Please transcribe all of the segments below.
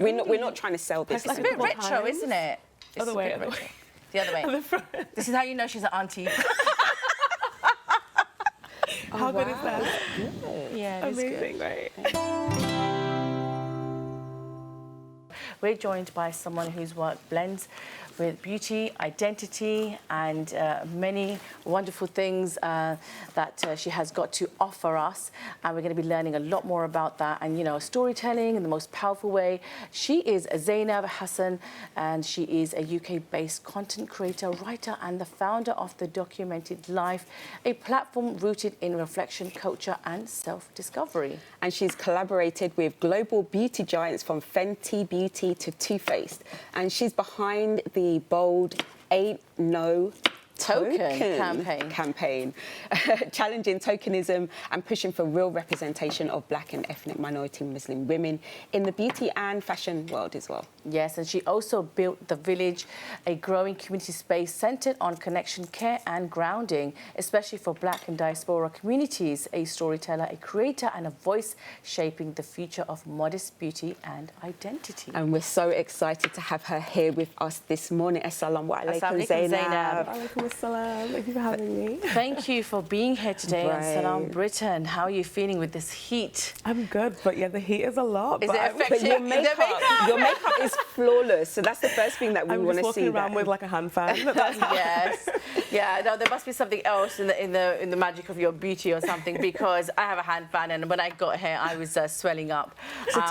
We're not trying to sell this. It's a bit retro, isn't it? Other way. The other way. This is how you know she's an auntie. How good is that? Yeah, it is Amazing, good. right? We're joined by someone whose work blends with beauty, identity, and many wonderful things that she has got to offer us. And we're going to be learning a lot more about that and, you know, storytelling in the most powerful way. She is Zainab Hassan, and she is a UK-based content creator, writer, and the founder of The Documented Life, a platform rooted in reflection, culture, and self-discovery. And she's collaborated with global beauty giants from Fenty Beauty to Too Faced. And she's behind the bold Ain't No Token campaign, challenging tokenism and pushing for real representation of Black and ethnic minority Muslim women in the beauty and fashion world as well. Yes, and she also built The Village, a growing community space centred on connection, care and grounding, especially for Black and diaspora communities, a storyteller, a creator and a voice shaping the future of modest beauty and identity. And we're so excited to have her here with us this morning. Assalamu alaikum, Zainab. Alaikum assalam. Thank you for having me. Thank you for being here today on Salaam Britain. How are you feeling with this heat? I'm good, but yeah, the heat is a lot. Is it But affecting your makeup is flawless, so that's the first thing that we want to see. I'm just walking around with like a hand fan. Yes, yeah. No, there must be something else in the magic of your beauty or something, because I have a hand fan, and when I got here, I was swelling up. So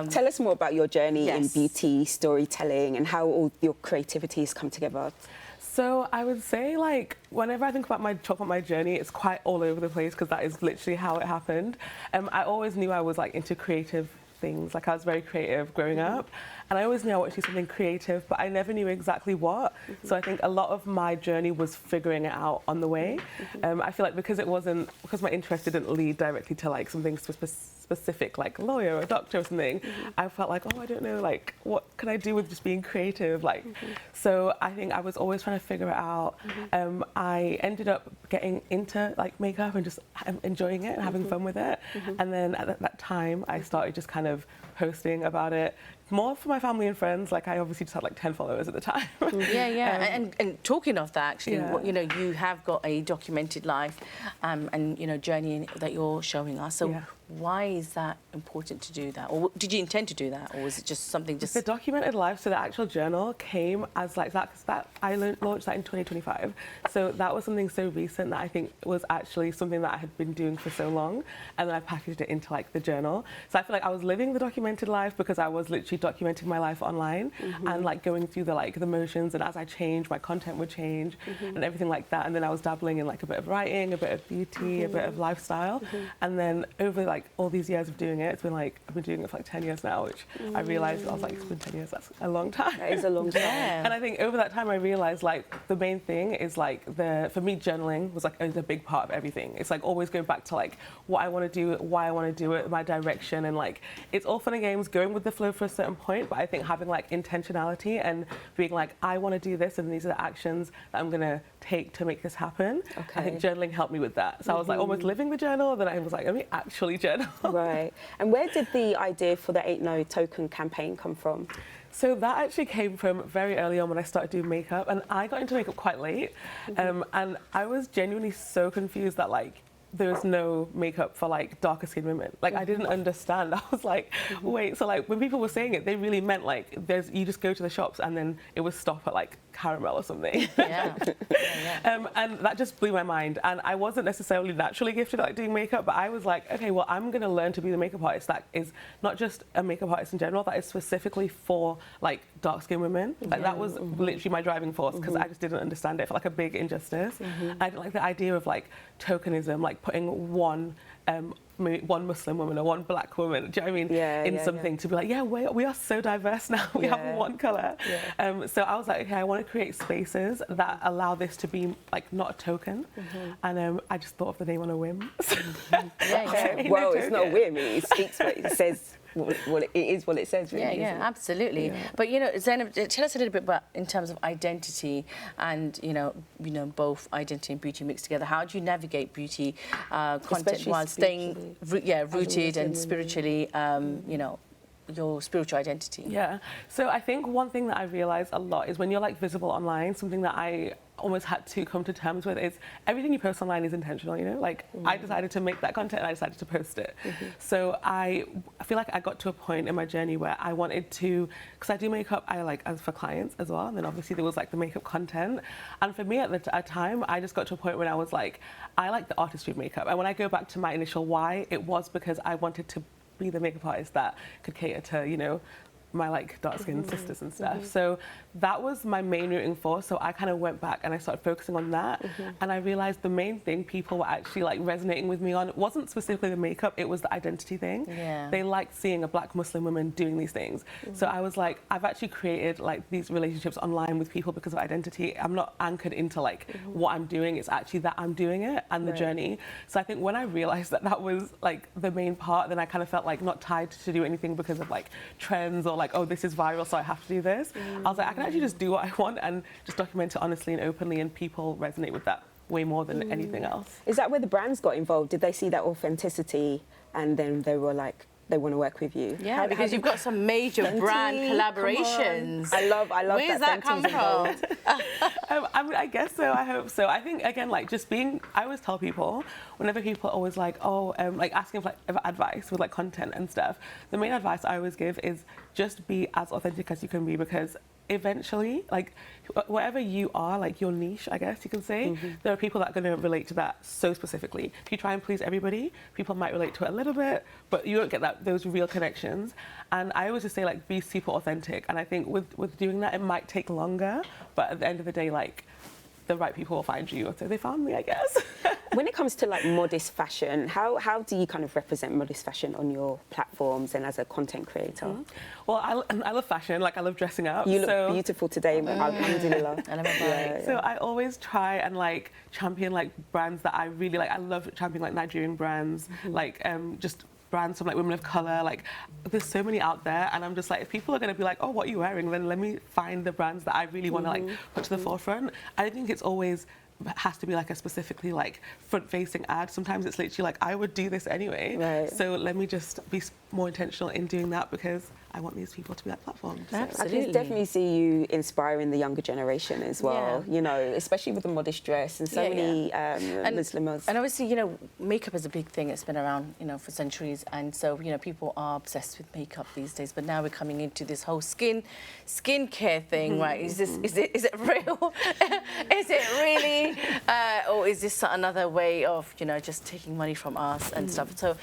tell us more about your journey in beauty, storytelling, and how all your creativity has come together. So I would say, like, whenever I talk about my journey, it's quite all over the place, because that is literally how it happened. I always knew I was like into creative things. Like, I was very creative growing up, and I always knew I wanted to do something creative, but I never knew exactly what. So I think a lot of my journey was figuring it out on the way. I feel like because my interest didn't lead directly to like something specific, like lawyer or doctor or something, I felt like, oh, I don't know, like, what can I do with just being creative? Like, so I think I was always trying to figure it out. I ended up getting into like makeup and just enjoying it and having fun with it. And then at that time, I started just kind of posting about it, more for my family and friends. Like, I obviously just had like 10 followers at the time. And talking of that, actually, you know, you have got a documented life and, you know, journey that you're showing us. So why is that important to do that? Or did you intend to do that? Or was it just something just... The documented life, so the actual journal came as like that, because I launched that in 2025. So that was something so recent that I think was actually something that I had been doing for so long. And then I packaged it into like the journal. So I feel like I was living the documented life because I was literally documenting my life online and like going through the motions, and as I changed, my content would change and everything like that. And then I was dabbling in like a bit of writing, a bit of beauty, a bit of lifestyle. And then over like all these years of doing it, it's been like, I've been doing it for like 10 years now, which I realized, I was like, it's been 10 years, that's a long time. That is a long time. And I think over that time I realized like the main thing is like for me, journaling was like a big part of everything. It's like always going back to like what I want to do, why I want to do it, my direction, and like it's all fun and games going with the flow for a certain point, but I think having like intentionality and being like, I want to do this and these are the actions that I'm going to take to make this happen. I think journaling helped me with that. So I was like almost living the journal, then I was like, let me actually journal. Right. And where did the idea for the Ain't No Token campaign come from? So that actually came from very early on when I started doing makeup, and I got into makeup quite late. And I was genuinely so confused that like there was no makeup for like darker skinned women. Like I didn't understand. I was like, wait, so like when people were saying it, they really meant like you just go to the shops and then it would stop at like caramel or something. And that just blew my mind. And I wasn't necessarily naturally gifted at like doing makeup, but I was like, okay, well, I'm gonna learn to be the makeup artist that is not just a makeup artist in general, that is specifically for like dark skinned women. Like that was literally my driving force, because I just didn't understand it. It felt like a big injustice. I didn't like the idea of like tokenism, like putting one Muslim woman or one black woman, do you know what I mean, in something to be like, we are so diverse now, we have one colour. So I was like, okay, I want to create spaces that allow this to be like not a token. And I just thought of the name on a whim. Well, it's not a whim, it speaks what it says. Well, it is what it says, really. Absolutely. But you know, Zainab, tell us a little bit about in terms of identity and you know both identity and beauty mixed together. How do you navigate beauty content while staying rooted and spiritually, you know, your spiritual identity? Yeah. So I think one thing that I realized a lot is when you're like visible online, something that I almost had to come to terms with is everything you post online is intentional, you know? Like I decided to make that content and I decided to post it. So I feel like I got to a point in my journey where I wanted to, because I do makeup, I like as for clients as well. And then obviously there was like the makeup content. And for me at the time, I just got to a point when I was like, I like the artistry of makeup. And when I go back to my initial why, it was because I wanted to be the makeup artist that could cater to, you know, my like dark-skinned sisters and stuff. So that was my main rooting force. So I kind of went back and I started focusing on that. And I realized the main thing people were actually like resonating with me on wasn't specifically the makeup, it was the identity thing. They liked seeing a Black Muslim woman doing these things. So I was like, I've actually created like these relationships online with people because of identity. I'm not anchored into like what I'm doing, it's actually that I'm doing it and the journey. So I think when I realized that that was like the main part, then I kind of felt like not tied to do anything because of like trends or like, oh, this is viral, so I have to do this. I was like, I can actually just do what I want and just document it honestly and openly, and people resonate with that way more than anything else. Is that where the brands got involved? Did they see that authenticity and then they were like, they want to work with you? Yeah, because you've got some major brand collaborations. I love Where's that come from? I mean, I guess so. I hope so. I think again, like just being. I always tell people whenever people are always like, oh, like asking for like advice with like content and stuff. The main advice I always give is just be as authentic as you can be, because eventually, like whatever you are, like your niche, I guess you can say, there are people that are going to relate to that so specifically. If you try and please everybody, people might relate to it a little bit, but you won't get those real connections. And I always just say like be super authentic. And I think with doing that, it might take longer, but at the end of the day, like the right people will find you. So they found me, I guess. When it comes to like modest fashion, how do you kind of represent modest fashion on your platforms and as a content creator? Well, I love fashion, like I love dressing up. You look beautiful today, alhamdulillah. So I always try and like champion like brands that I really like. I love championing like Nigerian brands, like just brands from like women of color. Like there's so many out there, and I'm just like, if people are going to be like, oh, what are you wearing, then let me find the brands that I really want to like put to the forefront. I don't think it's always has to be like a specifically like front-facing ad. Sometimes it's literally like, I would do this anyway. So let me just be more intentional in doing that, because I want these people to be at platforms. Absolutely. I can definitely see you inspiring the younger generation as well, you know, especially with the modest dress and so many Muslims. And obviously, you know, makeup is a big thing. It's been around, you know, for centuries. And so, you know, people are obsessed with makeup these days. But now we're coming into this whole skincare thing, right? Is it real? Is it really? Or is this another way of, you know, just taking money from us and stuff? So,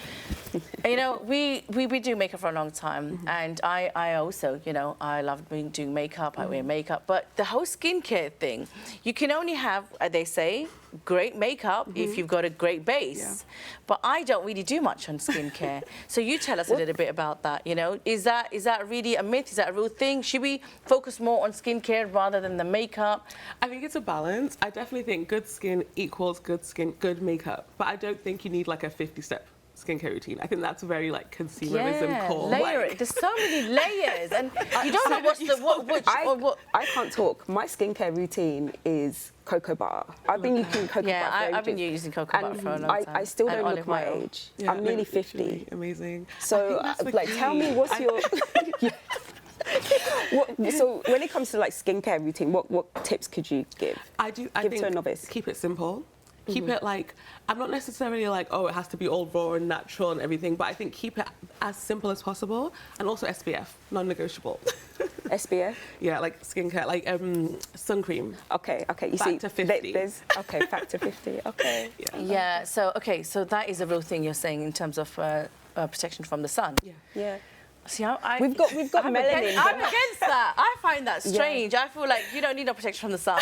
you know, we do makeup for a long time. And I also, you know, I love doing makeup, I wear makeup, but the whole skincare thing, you can only have, they say, great makeup if you've got a great base. But I don't really do much on skincare. So you tell us a little bit about that, you know. Is that really a myth? Is that a real thing? Should we focus more on skincare rather than the makeup? I think it's a balance. I definitely think good skin equals good skin, good makeup. But I don't think you need like a 50-step skincare routine. I think that's very like consumerism core. Like, there's so many layers, and you don't know what's I can't talk. My skincare routine is cocoa butter. I've been using cocoa butter. Yeah, I've been using cocoa butter for a long time. I still don't look my age. Yeah, I'm nearly 50. Really amazing. So, like, tell me what's your. So when it comes to like skincare routine, what tips could you give? I think to a novice. Keep it simple. Keep it like, I'm not necessarily like, oh, it has to be all raw and natural and everything, but I think keep it as simple as possible, and also SPF, non-negotiable. SPF? Yeah, like skincare, like sun cream. Okay. You factor 50. Factor 50. Okay. Yeah. So that is a real thing you're saying in terms of protection from the sun. Yeah. See, we've got melanin. I'm against that. I find that strange. I feel like you don't need no protection from the sun.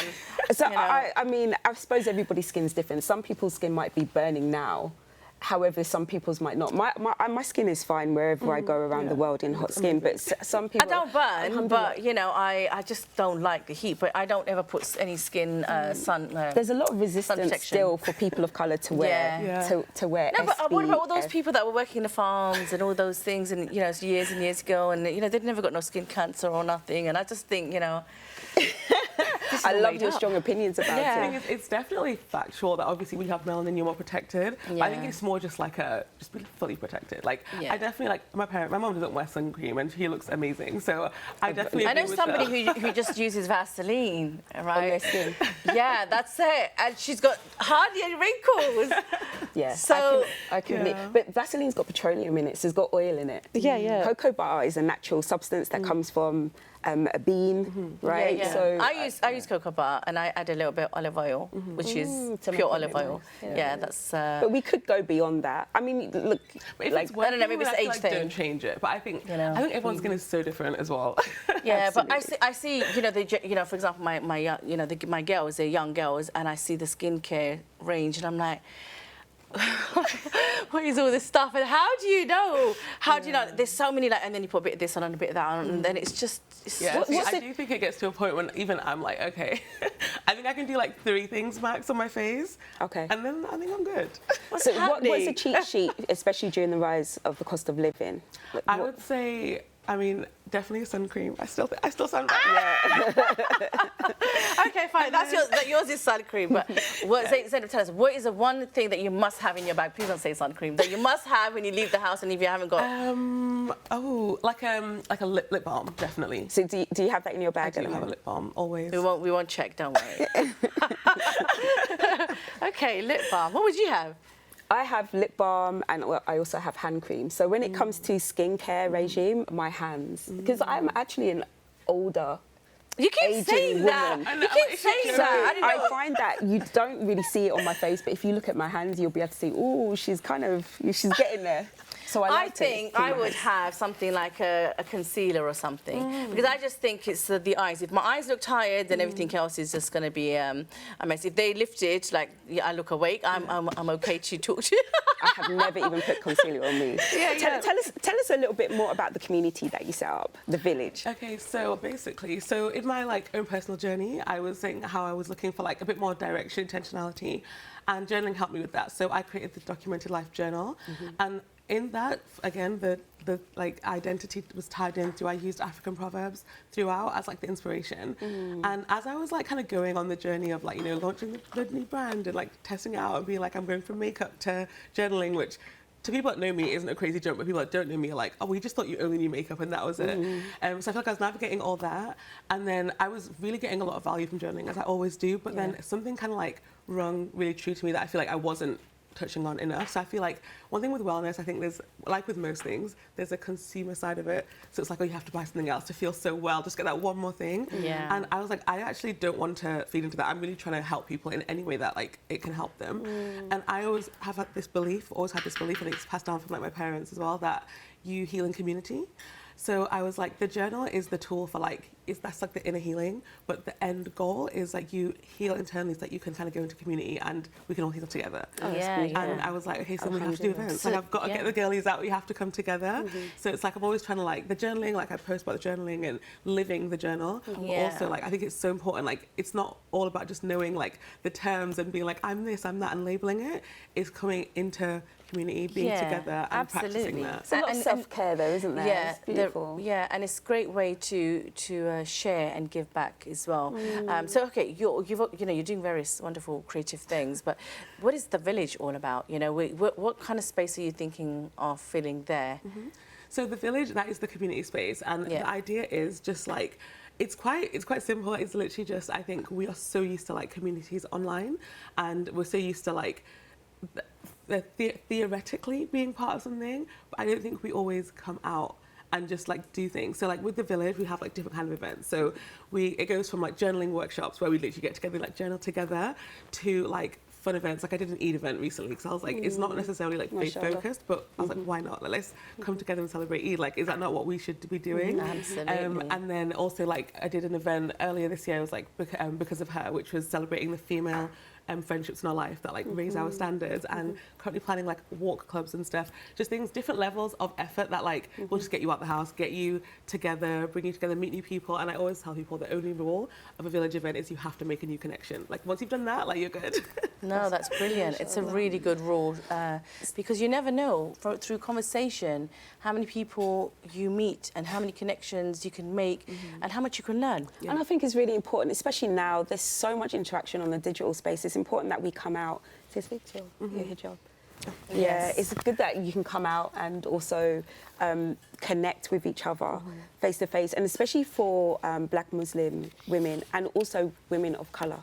So you know? I mean, I suppose everybody's skin's different. Some people's skin might be burning now. However, some people's might not. My skin is fine wherever I go around the world in hot skin, but some people... I don't burn, but, you know, I just don't like the heat, but I don't ever put any skin sun There's a lot of resistance still for people of colour to wear, to wear No, but what about all those people that were working in the farms and all those things, and, you know, years and years ago, and, you know, they'd never got no skin cancer or nothing, and I just think, you know... This is I all love made your up. strong opinions about Yeah. it. I think it's definitely factual that obviously when you have melanin, you're more protected. But I think Yeah. it's more just like just be fully protected. Like Yeah. I definitely like my mom doesn't wear sun cream and she looks amazing. So I definitely. I know agree with somebody her. who just uses Vaseline, right? On their skin. Yeah, that's it. And she's got hardly any wrinkles. Yeah, So- I can admit. Yeah. But Vaseline's got petroleum in it, so it's got oil in it. Yeah, yeah. Cocoa butter is a natural substance that comes from a bean, right? Yeah, yeah. So I use cocoa butter and I add a little bit of olive oil, which is to make pure it a olive bit oil. nice, Yeah, that's. But we could go beyond that. I mean, look, But if like it's working, I don't know, maybe it's then the feel age thing. Don't change it. But I think You know. I think everyone's skin is so different as well. Yeah, but I see, for example, my girls, they're young girls, and I see the skincare range, and I'm like, what is all this stuff? And how do you know? How do you know? There's so many, and then you put a bit of this on and a bit of that on, and then it's just. Yeah, I do think it gets to a point when even I'm like, okay, I think I can do like 3 things max on my face. Okay. And then I think I'm good. so what's a happening? cheat sheet, especially during the rise of the cost of living? Like, I what- would say, I mean, definitely a sun cream. I still sun bad. Okay, fine. Yours is sun cream. But Zainab, tell us, what is the one thing that you must have in your bag? Please don't say sun cream. That you must have when you leave the house, and if you haven't got. Like a lip balm, definitely. So do you have that in your I bag? do at the have a moment? lip balm always. We won't check. Don't worry. Okay, lip balm. What would you have? I have lip balm and I also have hand cream. So when it comes to skincare regime, my hands, because I'm actually an older You keep aging saying that. woman. You keep saying So that. I didn't know. I find that you don't really see it on my face, but if you look at my hands, you'll be able to see, oh, she's getting there. So I I like to think keep I my would hands. have something like a concealer or something because I just think it's the eyes. If my eyes look tired, then everything else is just going to be a mess. If they lift it, like I look awake, I'm okay to talk to you. I have never even put concealer on me. Tell us a little bit more about the community that you set up, the village. Okay, so basically, in my own personal journey, I was saying how I was looking for a bit more direction, intentionality, and journaling helped me with that. So I created the documented life journal, and in that, again, the identity was tied into. I used African proverbs throughout as the inspiration, and as I was kind of going on the journey of launching the new brand and testing it out and being I'm going from makeup to journaling, which to people that know me isn't a crazy jump, but people that don't know me are oh, we just thought you only knew makeup and that was it. So I feel I was navigating all that, and then I was really getting a lot of value from journaling, as I always do, but then something kind of rung really true to me that I feel I wasn't touching on enough. So I feel one thing with wellness, I think there's, with most things, there's a consumer side of it. So it's oh, you have to buy something else to feel so well, just get that one more thing. Yeah. And I was I actually don't want to feed into that. I'm really trying to help people in any way that it can help them. And I always have had this belief, I think it's passed down from my parents as well, that you heal in community. So I was the journal is the tool for that's the inner healing, but the end goal is you heal internally so that you can kind of go into community and we can all heal together. And I was okay, so we have to do events. I've got to get the girlies out, we have to come together. So it's I'm always trying to the journaling, I post about the journaling and living the journal. But also I think it's so important, it's not all about just knowing the terms and being I'm this, I'm that and labeling it. It's coming into community, being together and practicing that. It's a lot of self-care though, isn't there? Yeah, It's beautiful. and it's a great way to share and give back as well. So okay, you're doing various wonderful creative things, but what is the village all about? What kind of space are you thinking of filling there? So the village, that is the community space, and the idea is just it's quite simple. It's literally just, I think we are so used to communities online, and we're so used to theoretically being part of something, but I don't think we always come out and just do things. So with the village, we have different kind of events. So it goes from journaling workshops where we literally get together, journal together, to fun events. I did an Eid event recently because I was it's not necessarily faith focused, but I was why not? Let's come together and celebrate Eid. Is that not what we should be doing? Absolutely. And then also I did an event earlier this year. It was because of her, which was celebrating the female friendships in our life that like raise our standards, and currently planning like walk clubs and stuff, just things, different levels of effort that like will just get you out the house, get you together, bring you together, meet new people. And I always tell people the only rule of a village event is you have to make a new connection. Like once you've done that, like you're good. No, that's brilliant. It's a really good rule because you never know through conversation how many people you meet and how many connections you can make and how much you can learn. Yeah. And I think it's really important, especially now, there's so much interaction on the digital space. It's important that we come out. Speak to your hijab. Yeah, it's good that you can come out and also connect with each other face to face, and especially for Black Muslim women and also women of colour.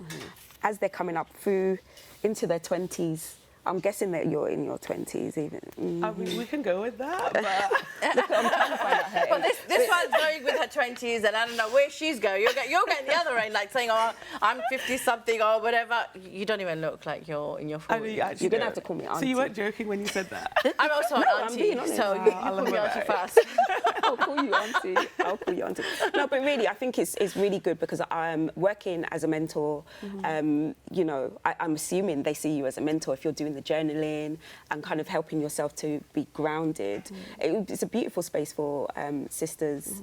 As they're coming up through into their 20s, I'm guessing that you're in your 20s even. I mean, we can go with that, but... Look, I'm trying to find out her Well, this one's going with her 20s, and I don't know where she's going. You're getting the other end, like saying, oh, I'm 50-something or whatever. You don't even look like you're in your 40s. I know you actually You're going to have to call me auntie. So you weren't joking when you said that? I'm also an I'm auntie, being honest. so Wow, you I call love me that. auntie first. I'll call you auntie. I'll call you auntie. No, but really, I think it's really good because I'm working as a mentor. You know, I'm assuming they see you as a mentor if you're doing the journaling and kind of helping yourself to be grounded. It's a beautiful space for sisters.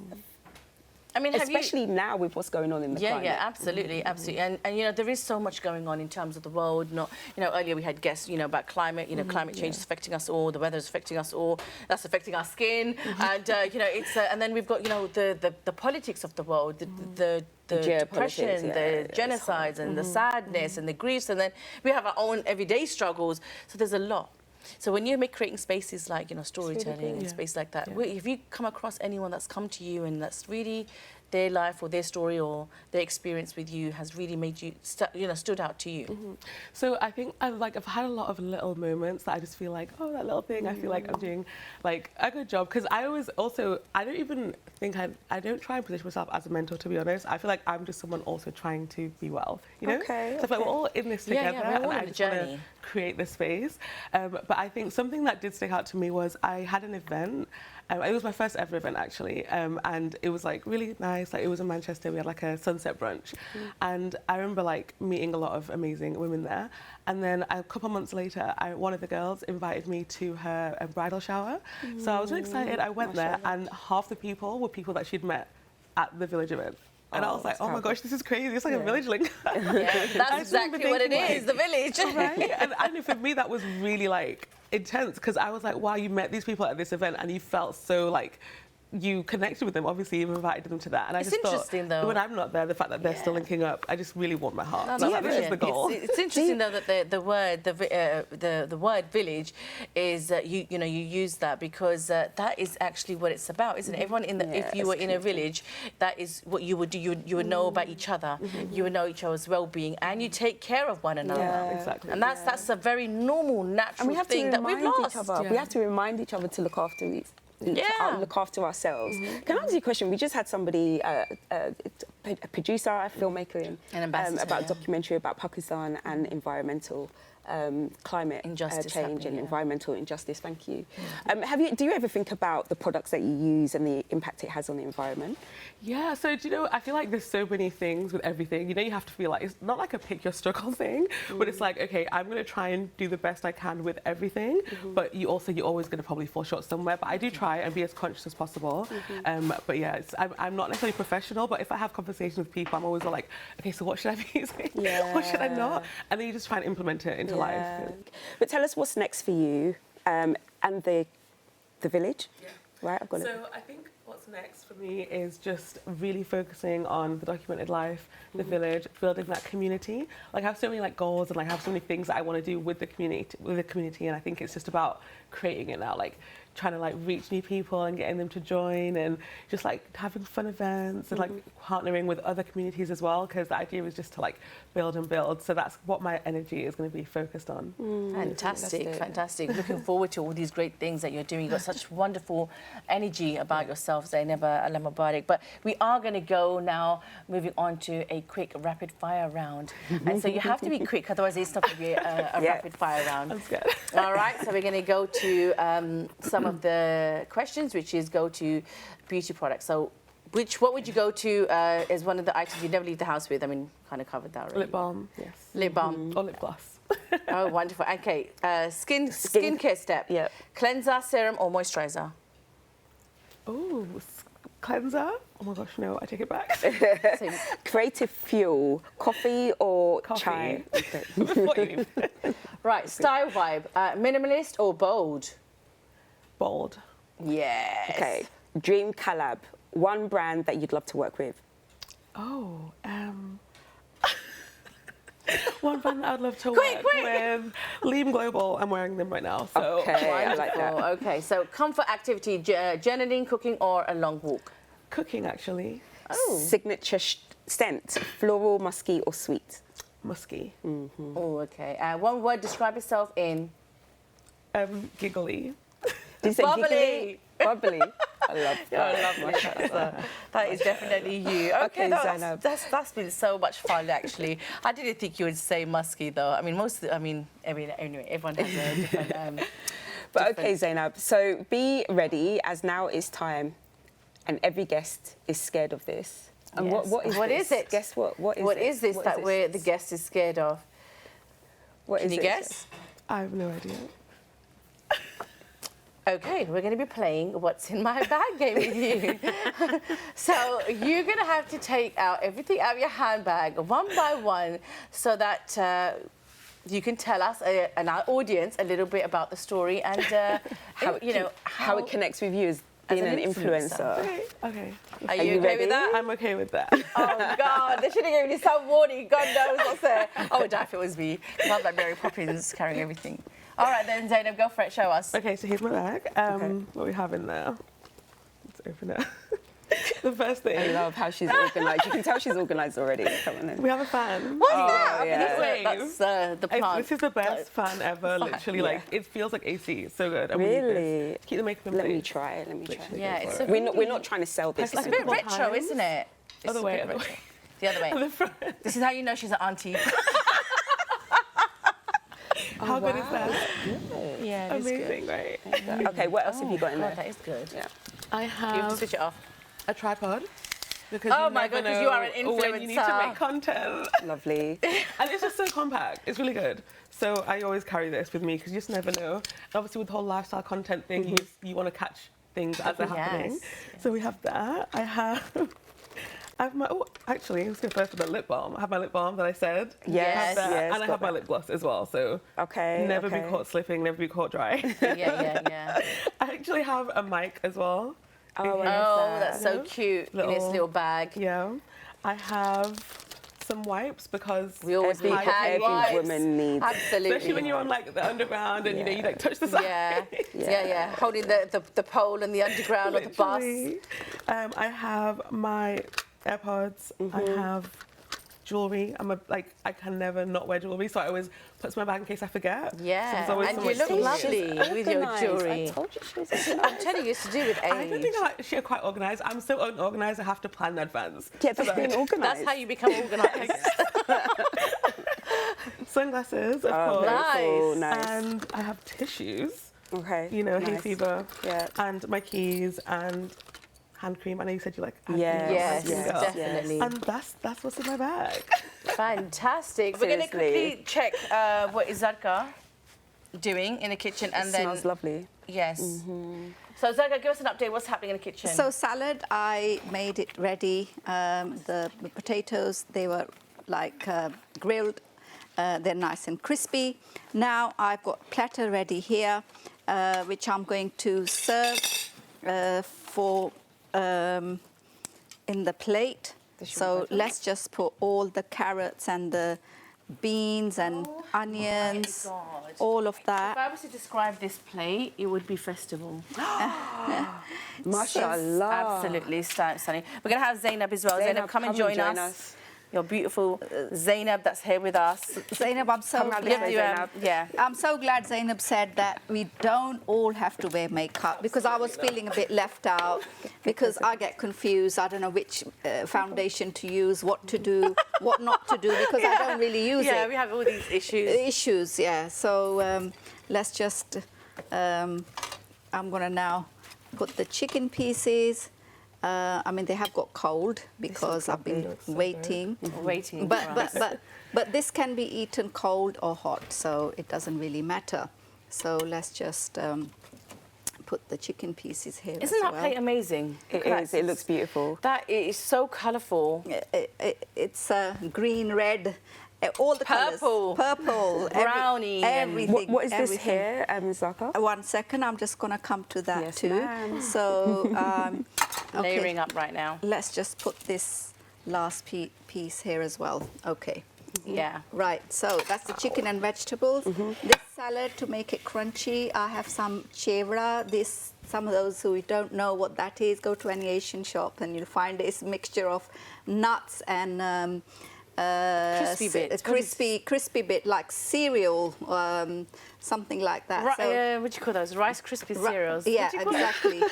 I mean, especially now with what's going on in the climate. Yeah, absolutely, absolutely. And you know, there is so much going on in terms of the world. Not, you know, earlier we had guests, you know, about climate. You know, climate change is affecting us all. The weather is affecting us all. That's affecting our skin. And you know, it's and then we've got, you know, the politics of the world, the depression, the genocides, and the sadness and the griefs, and then we have our own everyday struggles. So there's a lot. So when you're creating spaces like, you know, storytelling and space like that, if you come across anyone that's come to you and that's really their life or their story or their experience with you has really made you, stood out to you. So I think I've had a lot of little moments that I just feel like, oh, that little thing, I feel like I'm doing like a good job. Because I always also, I don't even think I don't try and position myself as a mentor, to be honest. I feel like I'm just someone also trying to be well, you know? Okay. So I feel like we're all in this together, we're all and in I the just want journey. to create this space. But I think something that did stick out to me was I had an event. It was my first ever event, actually, and it was like really nice. Like, it was in Manchester. We had like a sunset brunch, and I remember like meeting a lot of amazing women there. And then a couple months later, one of the girls invited me to her bridal shower. So I was really excited. I went there, and half the people were people that she'd met at the village event. And I was like, oh my gosh, this is crazy. It's like a village link. Yeah, that's exactly what it is, the village. Right? And for me, that was really like intense, because I was like, wow, you met these people at this event and you felt so like you connected with them. Obviously, you've invited them to that. And I just thought, though, when I'm not there, the fact that they're still linking up, I just really want my heart. No, so like, this is the goal. It's interesting though that the word village is you use that because that is actually what it's about, isn't it? Everyone if you were in a village, that is what you would do. You would know about each other. You would know each other's well-being, and you take care of one another. Yeah, exactly. And that's a very normal, natural thing that we've lost. We have to remind each other to look after look after ourselves. Can I ask you a question? We just had somebody, a producer, a filmmaker, an ambassador, about a documentary about Pakistan and environmental climate change and environmental injustice. Thank you. Do you ever think about the products that you use and the impact it has on the environment? Yeah, so do you know, I feel like there's so many things with everything. You know, you have to feel like, it's not like a pick your struggle thing, but it's like, okay, I'm going to try and do the best I can with everything, but you're always going to probably fall short somewhere. But I do try and be as conscious as possible. But yeah, I'm not necessarily professional, but if I have conversations with people, I'm always like, okay, so what should I be using? What should I not? And then you just try and implement it into life. But tell us what's next for you and the village. Right, I've got it. So I think what's next for me is just really focusing on the documented life, the village, building that community. Like, I have so many like goals and like I have so many things that I want to do with the community, and I think it's just about creating it now, like trying to like reach new people and getting them to join, and just like having fun events and like partnering with other communities as well, because the idea is just to like build and build. So that's what my energy is going to be focused on. Fantastic. Looking forward to all these great things that you're doing. You've got such wonderful energy about yourself, Zainab. Allah Mubarak. But we are going to go now, moving on to a quick rapid fire round. And so you have to be quick, otherwise it's not going to be a rapid fire round. That's good. All right, so we're going to go to some of the questions, which is go to beauty products. So What would you go to as one of the items you never leave the house with? I mean, kind of covered that already. Lip balm, yes. Lip balm. Or lip gloss. Oh, wonderful. Okay, skincare step. Yep. Cleanser, serum, or moisturizer? Oh, cleanser? Oh my gosh, no, I take it back. Same. Creative fuel, coffee or Coffee. chai? What do you mean? Right, style vibe. Minimalist or bold? Bold. Yes. Okay. Dream collab. One brand that you'd love to work with. Oh, one brand that I'd love to Quick, work with. Liam Global. I'm wearing them right now. So. Okay, I like that. Wonderful. Okay, so comfort activity, journaling, cooking, or a long walk? Cooking, actually. Oh. Signature scent, floral, musky or sweet? Musky. Oh, okay. One word, describe yourself in? Giggly. Did you say Bubbly. giggly? Bubbly. I love that. I love that. That is definitely you. Okay, Okay, no, Zainab. that's been so much fun, actually. I didn't think you would say musky, though. I mean, anyway, everyone has a different... But okay, Zainab, so be ready, as now is time, and every guest is scared of this. And Yes. what is What this? is it? Guess what? What is this What that the guest is scared of? What Can is you it? guess? I have no idea. Okay, we're going to be playing What's in My Bag game with you. So you're going to have to take out everything out of your handbag one by one so that you can tell us and our audience a little bit about the story and How it connects with you as being an an influencer. Okay. Are you you okay ready? with that? I'm okay with that. Oh, God, they should have given you some warning. God knows what's there. Oh, if it was me. Not like Mary Poppins carrying everything. All right, then, Zainab, go for it. Show us. Okay, so here's my bag. What we have in there. Let's open it. The first thing. I love how she's organised. You can tell she's organised already. Come on then. We have a fan. What's that? yeah. That's the plant. This is the best fan ever. Literally, like it feels like AC. It's so good. And we need Really? this. Keep the makeup in Let me place. try it. Let me try it. Yeah, it's so We're not trying to sell this. It's It's a bit Couple retro, times. isn't it? It's Other a way, bit other retro. way. The other way. The front. This is how you know she's an auntie. How good is that? Yeah, it's Amazing, right? good. Okay, what else have you got in God, there? that is good. Yeah. I You have to have switch it off. a tripod. Because Oh you my never God, 'cause know you are an when you need to influencer. make content. Lovely. And it's just so compact. It's really good. So I always carry this with me because you just never know. And obviously with the whole lifestyle content thing, you want to catch things as they're happening. Yes. So we have that. I have my, actually, let's go first with the lip balm. I have my lip balm that I said. Yes, I have that, yes, and I got have my that. lip gloss as well. So Okay. never be okay. caught slipping, never be caught dry. Yeah. I actually have a mic as well. Oh, I Oh, love that. that's so cute in its little bag. Yeah. I have some wipes because We always need hand every wipes. woman needs. Absolutely. especially when you're on like the underground and you know you like touch the side. Yeah. Holding the pole in the underground or the bus. Literally. I have my AirPods. I have jewelry. I can never not wear jewelry, so I always put some in my bag in case I forget. Yeah, So there's always and so you much look storage. lovely with your Organised. jewelry. I told you she was I'm telling you, it's to do with age. I don't think I'm actually quite organised. I'm so unorganised. I have to plan in advance. Yeah, that's being organised. That's how you become organised. Sunglasses, of course. Nice. Beautiful, nice. And I have tissues. Okay. You know, hay nice. fever. Yeah. And my keys and hand cream. I know you said you like hand Yes, cream. Yes, yes, definitely. And that's what's in my bag. Fantastic. We're going to Seriously. quickly check what is Zarka doing in the kitchen, and It then smells lovely. yes. So Zarka, give us an update. What's happening in the kitchen? So salad, I made it ready. The potatoes, they were like grilled. They're nice and crispy. Now I've got platter ready here, which I'm going to serve for in the plate. So let's just put all the carrots and the beans and onions, my God. all of If that. I was to describe this plate, it would be festival. Mashallah. Absolutely stunning. We're going to have Zainab as well. Zainab, come and join us. Your beautiful Zainab that's here with us. Zainab, I'm so Come round this way, glad. Zainab. Yeah. I'm so glad Zainab said that we don't all have to wear makeup, because I was feeling a bit left out because I get confused. I don't know which foundation to use, what to do, what not to do, because I don't really use Yeah, it. we have all these issues. Issues, yeah. So let's just, I'm going to now put the chicken pieces I mean, they have got cold because I've been waiting. But this can be eaten cold or hot, so it doesn't really matter. So let's just put the chicken pieces here. Isn't that plate amazing? It is. It looks beautiful. That is so colourful. It's green, red, all the purple, purple, brownie, everything. What is this here, Zaka? 1 second, I'm just going to come to that yes, too. Ma'am. So layering up right now. Let's just put this last piece here as well. Okay. Yeah. Right, so that's the chicken and vegetables. This salad, to make it crunchy, I have some chevra. Some of those who don't know what that is, go to any Asian shop and you'll find it's a mixture of nuts and crispy bit, like cereal, something like that. What do you call those? Rice Krispie cereals? Yeah, exactly.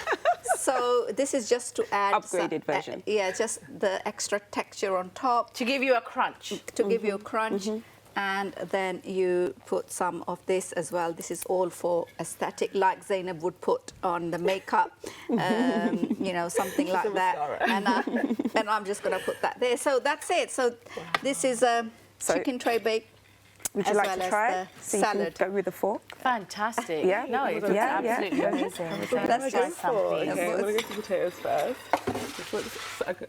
So this is just to add upgraded version. Just the extra texture on top. To give you a crunch. To give you a crunch. And then you put some of this as well. This is all for aesthetic, like Zainab would put on the makeup, you know, something like that. And I'm just going to put that there. So that's it. So this is a chicken tray bake. Would you like to try it? So salad. you can go with a fork? Fantastic. Yeah? No, it looks absolutely amazing. Let's go just Okay, I'm going to get the potatoes first.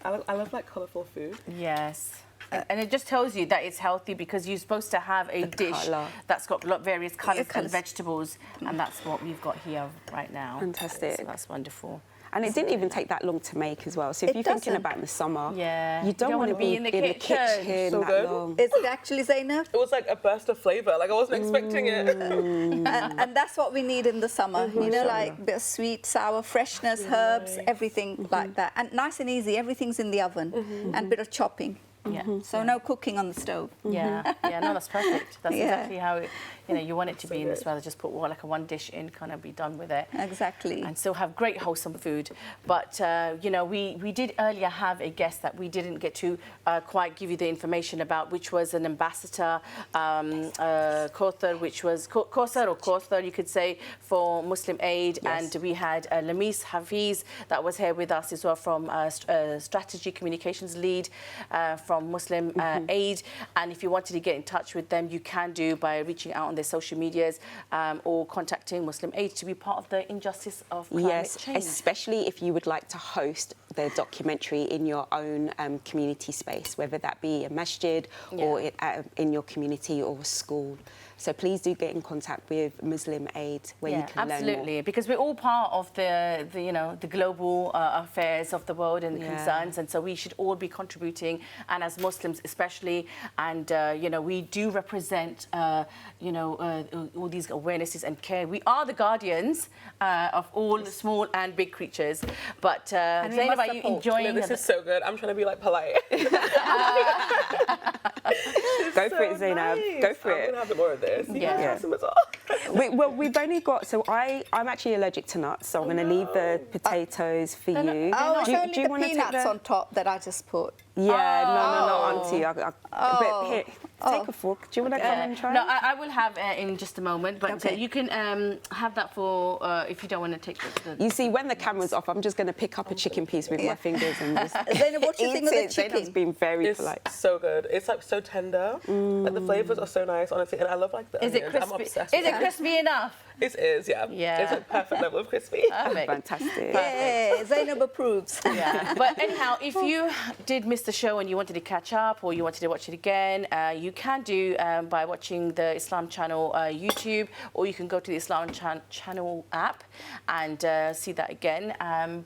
I love like colourful food. Yes. And it just tells you that it's healthy because you're supposed to have a dish that's got various colours and vegetables, and that's what we've got here right now. Fantastic. So that's wonderful. And it didn't even take that long to make as well. So if you're thinking about in the summer, you don't want to be in the kitchen so that long. Is it actually, Zainab? It was like a burst of flavour. Like I wasn't expecting it. And that's what we need in the summer. You know, like a bit of sweet, sour, freshness, herbs, everything like that. And nice and easy. Everything's in the oven, and a bit of chopping. Yeah. So no cooking on the stove. Yeah, no, that's perfect. That's exactly how you want it to be in this weather. Just put like a one dish in, kind of be done with it. Exactly. And still have great wholesome food. But you know, we did earlier have a guest that we didn't get to quite give you the information about, which was an ambassador, Kauthar, which was Kauthar, you could say, for Muslim Aid. Yes. And we had Lamis Hafiz that was here with us as well from Strategy Communications Lead from Muslim Aid. And if you wanted to get in touch with them, you can do by reaching out on their social medias or contacting Muslim Aid to be part of the injustice of climate change. Especially if you would like to host the documentary in your own community space, whether that be a masjid or in your community or a school. So please do get in contact with Muslim Aid where you can learn more. Absolutely, because we're all part of the global affairs of the world and the concerns, and so we should all be contributing, and as Muslims especially, and you know, we do represent all these awarenesses and care. We are the guardians of all small and big creatures. But Zainab, are you enjoying this? Is so good. I'm trying to be like polite. Go for it, Zainab. Nice. Go for it. I'm gonna have more of this. You guys have some as well. Well, we've only got. So I'm actually allergic to nuts, so I'm going to leave the potatoes for you. Oh, do it's only you the want to peanuts take on top that I just put. Yeah, no, Auntie. But here, take a fork. Do you want to come and try? No, I will have in just a moment, but you can have that for if you don't want to take the... You see, when the camera's off, I'm just going to pick up a chicken piece with my fingers and just Zainab, what do you think of the chicken? Zainab's been very polite. It's so good. It's like so tender. Like the flavours are so nice, honestly, and I love like the onions. Is it crispy? I'm obsessed Is with it crispy enough? It is, yeah. It's a perfect level of crispy. Perfect. Fantastic. Yeah, Zainab approves. Yeah. But anyhow, if you did miss the show and you wanted to catch up or you wanted to watch it again, you can do by watching the Islam Channel YouTube, or you can go to the Islam Channel app and see that again.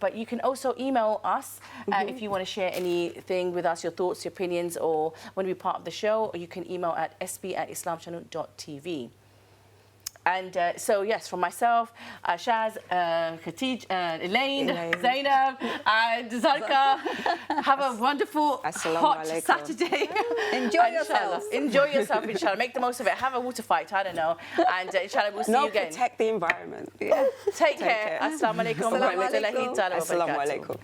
But you can also email us if you want to share anything with us, your thoughts, your opinions, or want to be part of the show, or you can email at sb@islamchannel.tv. And so, yes, from myself, Shaz, Khatij, Elaine, Zainab, and Zarka, have a wonderful, hot Saturday. Enjoy yourself. Enjoy yourself, inshallah. Make the most of it. Have a water fight, I don't know. And inshallah, we'll see you again. Protect the environment. Take care. Assalamu alaikum wa rahmatullahi wa barakatuh. Assalamu alaikum.